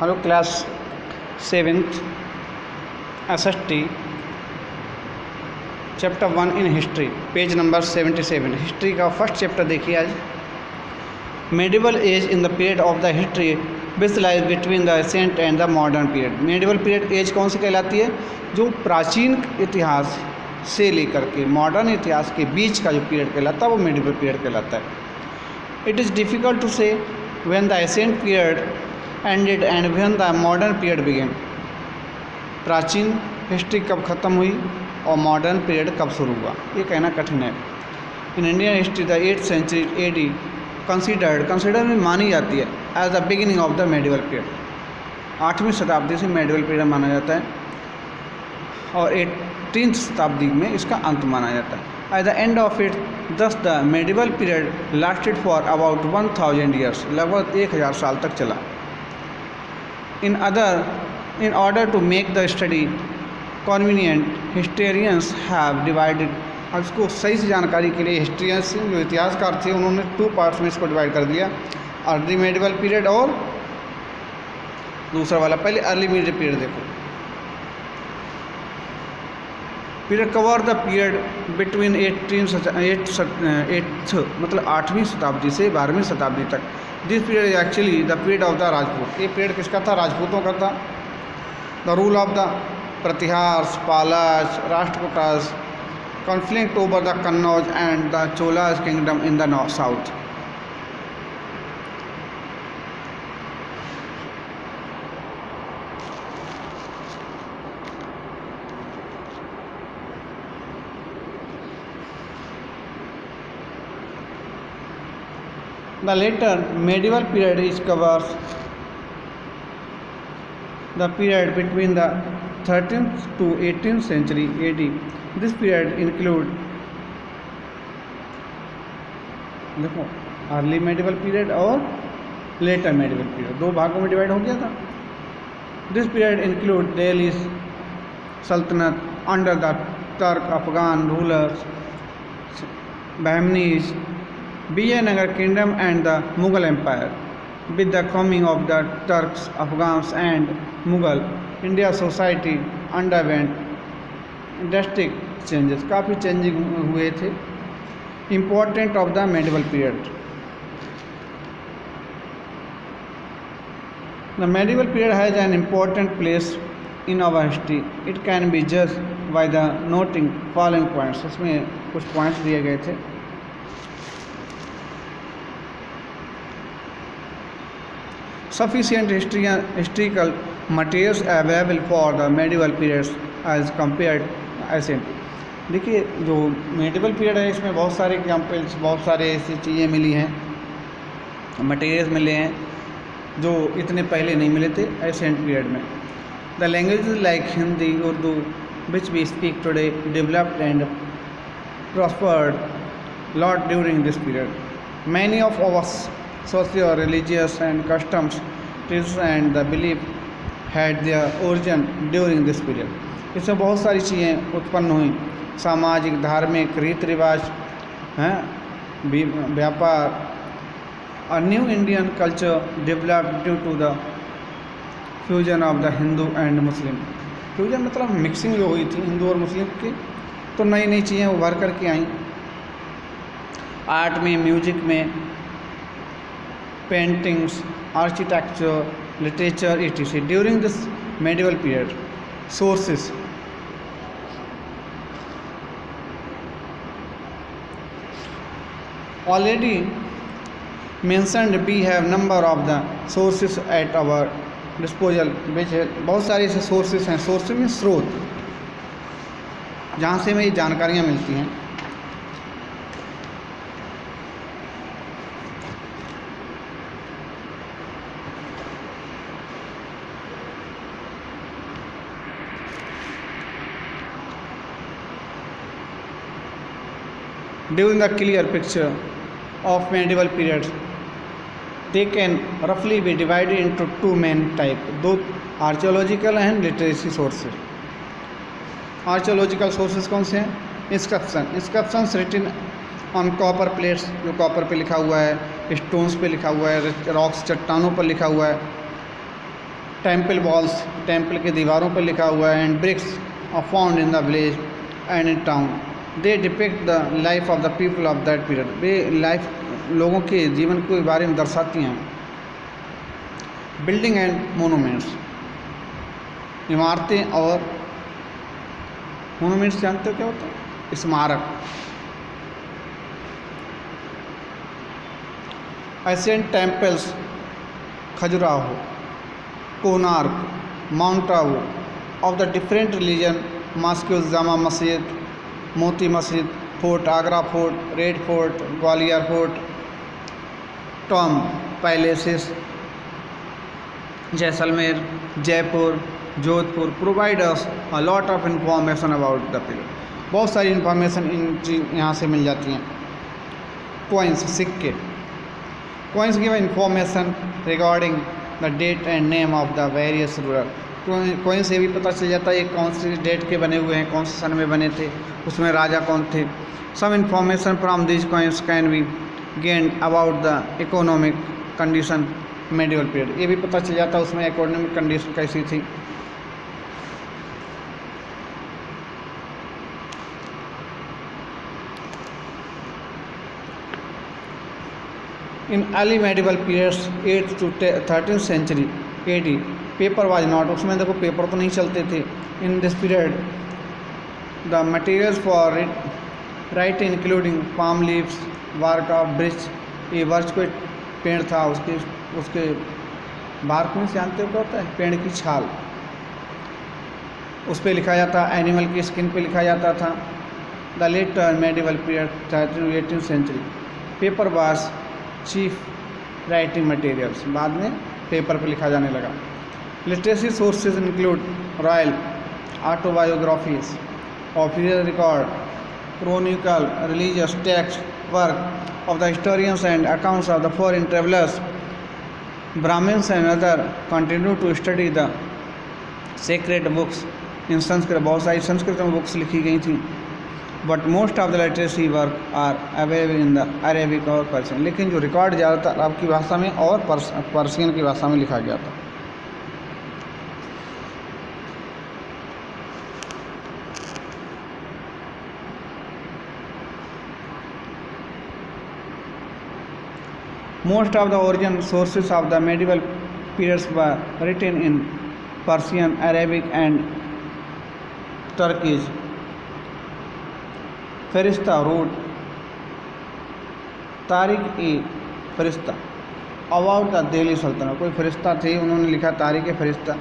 Hello class 7th SST chapter 1 in history, page number 77। History का first chapter देखिए आज। Medieval age in the period of the history which lies between the ancient and the modern period. Medieval period age कौन सी कहलाती है? जो प्राचीन इतिहास से लेकर के मॉडर्न इतिहास के बीच का जो पीरियड कहलाता है वो मेडिवल पीरियड कहलाता है। It is difficult to say when the ancient period ended and when the modern period began. प्राचीन हिस्ट्री कब ख़त्म हुई और मॉडर्न पीरियड कब शुरू हुआ, ये कहना कठिन है। In Indian history the 8th century AD consider में मानी जाती है as the beginning of the medieval period. 8वीं शताब्दी से मेडिवल पीरियड माना जाता है और 18th शताब्दी में इसका अंत माना जाता है। At the end of it thus the medieval period lasted for about 1000 years, लगभग 1000 साल तक चला। In order to make the study convenient, historians have divided। अब इसको सही से जानकारी के लिए हिस्ट्रियंस जो इतिहासकार थे उन्होंने 2 parts में इसको डिवाइड कर दिया, अर्ली मेडिवल पीरियड और दूसरा वाला। पहले अर्ली मेडिवल पीरियड देखो। Period cover the period between 8th मतलब 8वीं शताब्दी से 12वीं शताब्दी तक। This period actually the period of the Rajput. ये पीरियड किसका था? राजपूतों का था। The rule of the Pratiharas, Palas, Rashtrakutas, conflict over the Kannauj and the Cholas kingdom in the south. The later medieval period is covers the period between the 13th to 18th century AD. This period include देखो early medieval period और letter medieval period, 2 भागों में divide हो गया था। This period include Delhi Sultanate under the Turk Afghan rulers, Bahmanis, Vijayanagara kingdom and the Mughal empire. With the coming of the Turks, Afghans and Mughal, India society underwent drastic changes. काफ़ी changing हुए थे। Important of the medieval period. The medieval period has an important place in our history. It can be judged by the noting following points. इसमें कुछ points दिए गए थे। Sufficient historical materials available for the medieval periods as compared ancient। देखिए जो medieval period है इसमें बहुत सारे एग्जाम्पल्स, बहुत सारे ऐसी चीज़ें मिली हैं, मटेरियल्स मिले हैं जो इतने पहले नहीं मिले थे एंशिएंट पीरियड में। The languages like Hindi, Urdu which we speak today developed and prospered lot during this period. Many of our socio religious and customs, traditions and the belief had their origin during this period। इसमें बहुत सारी चीज़ें उत्पन्न हुई, सामाजिक, धार्मिक, रीति रिवाज हैं, व्यापार। A new Indian culture developed due to the fusion of the Hindu and Muslim. फ्यूजन मतलब मिक्सिंग जो हुई थी हिंदू और मुस्लिम की, तो नई नई चीज़ें उभर करके आई। आर्ट में, म्यूजिक में, paintings, architecture, literature etc. During this medieval period. Sources already mentioned, we have number of the sources at our disposal which है। बहुत सारे ऐसे सोर्सेस हैं। सोर्सेस में स्रोत, जहाँ से हमें ये जानकारियाँ मिलती हैं। During the clear picture of medieval periods, they can roughly be divided into 2 main types, 2 archaeological and literary sources। Archaeological sources कौन से हैं? Inscriptions written on copper plates, जो कॉपर पे लिखा हुआ है, स्टोन्स पे लिखा हुआ है, रॉक्स चट्टानों पर लिखा हुआ है, टेम्पल वॉल्स, टेम्पल की दीवारों पर लिखा हुआ है, and bricks are found in the village and in town, they depict the life of the people of that period, वे लाइफ लोगों के जीवन के बारे में दर्शाती हैं। बिल्डिंग एंड मोनूमेंट्स, इमारतें और मोनूमेंट्स जानते हो क्या होता है? स्मारक। Ancient temples, Khajuraho, Konark, Mount Abu of the different religion, mosques, Jama Masjid, Moti Masjid, fort, Agra Fort, Red Fort, Gwalior Fort, tomb palaces, Jaisalmer, Jaipur, Jodhpur, provide us a lot of information about the period, बहुत सारी इंफॉर्मेशन यहाँ से मिल जाती हैं। कॉइन्स, सिक्के, coins give information regarding the date and name of the various rural, coin से भी पता चल जाता है ये कौन सी डेट के बने हुए हैं, कौन से सन में बने थे, उसमें राजा कौन थे। Some information from this coins can be gained about the economic condition medieval period, ये भी पता चल जाता है उसमें इकोनॉमिक कंडीशन कैसी थी। In early medieval periods 8th to 13th century AD paper was not, उसमें देखो पेपर तो नहीं चलते थे। In this period the materials for writing including palm leaves, bark of birch, ये वर्च कोई पेड़ था उसके बार्क में जानते हो क्या होता है? पेड़ की छाल, उस पर लिखा जाता, एनिमल की स्किन पे लिखा जाता था। The late medieval period 13th to 18th century paper was chief writing materials, बाद में पेपर पर लिखा जाने लगा। Literacy sources include royal autobiographies, official record, chronicle, religious text, work of the historians and accounts of the foreign travellers. Brahmans and other continue to study the sacred books, in Sanskrit बहुत सारी संस्कृत में books लिखी गई थी। But most of the literacy work are available in the Arabic और Persian, लेकिन जो record ज़्यादातर अरब की भाषा में और पर्शियन की भाषा में लिखा गया था। Most of the origin sources of the medieval periods were written in Persian, Arabic and Turkish. Firishta wrote Tariq A Firishta about the Delhi सल्तनत, कोई फरिश्ता थे उन्होंने लिखा तारिक ए फरिश्ता,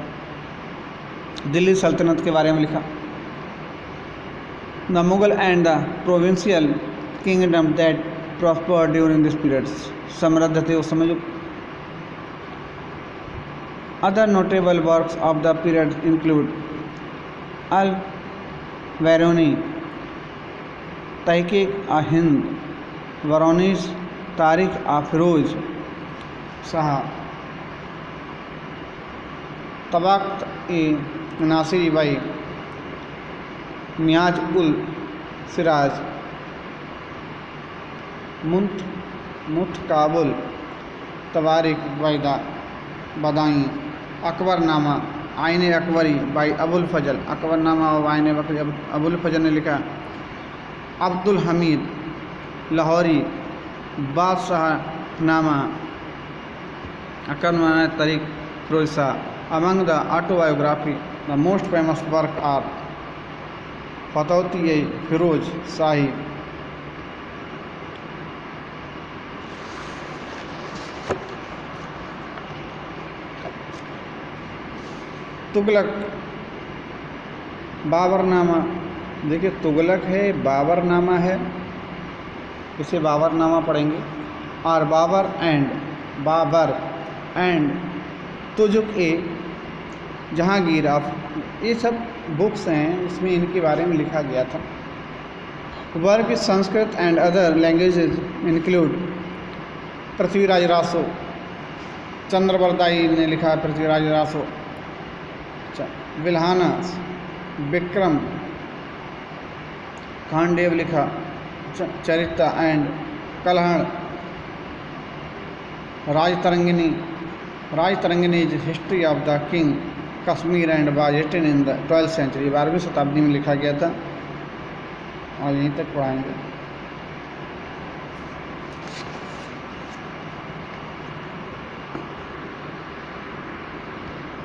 दिल्ली सल्तनत के बारे में लिखा। The Mughal and the provincial kingdom that prospered during this period, समृद्ध थे उस समय जो। Other notable works of the period include Al Biruni, Tahqiq i Hind, वरोनीज, तारिख आ फिरोज शाह, तबाक़त ए नासिरी बाई, नियाज उल सिराज, मुठ काबुल, तवारिक बैदा बदाई, अकबरनामा, आइन अकबरी बाई अबुल फजल, अकबरनामा और आइन अबुल फजल ने लिखा। अब्दुल हमीद लाहौरी, बादशाह नामा, Akbarnama Tarikh Firoz Shah. Among the autobiography the most famous work are Futuhat Firoz Shahi, Tughlaq, Baburnama, देखिए तुगलक है, बाबरनामा है, इसे बाबरनामा पढ़ेंगे। और बाबर एंड तुजुक ए जहांगीर ऑफ, ये सब बुक्स हैं, इसमें इनके बारे में लिखा गया था। Work Sanskrit and other languages include Prithviraj Raso, Chand Bardai ने लिखा है पृथ्वीराज रासो, विल्हाना, विक्रम खांडेव लिखा चरिता and Kalhana, Rajatarangini, Rajatarangini is history of the king Kashmir and was written in the 12th century, 12वीं शताब्दी में लिखा गया था। और यहीं तक पढ़ाएंगे।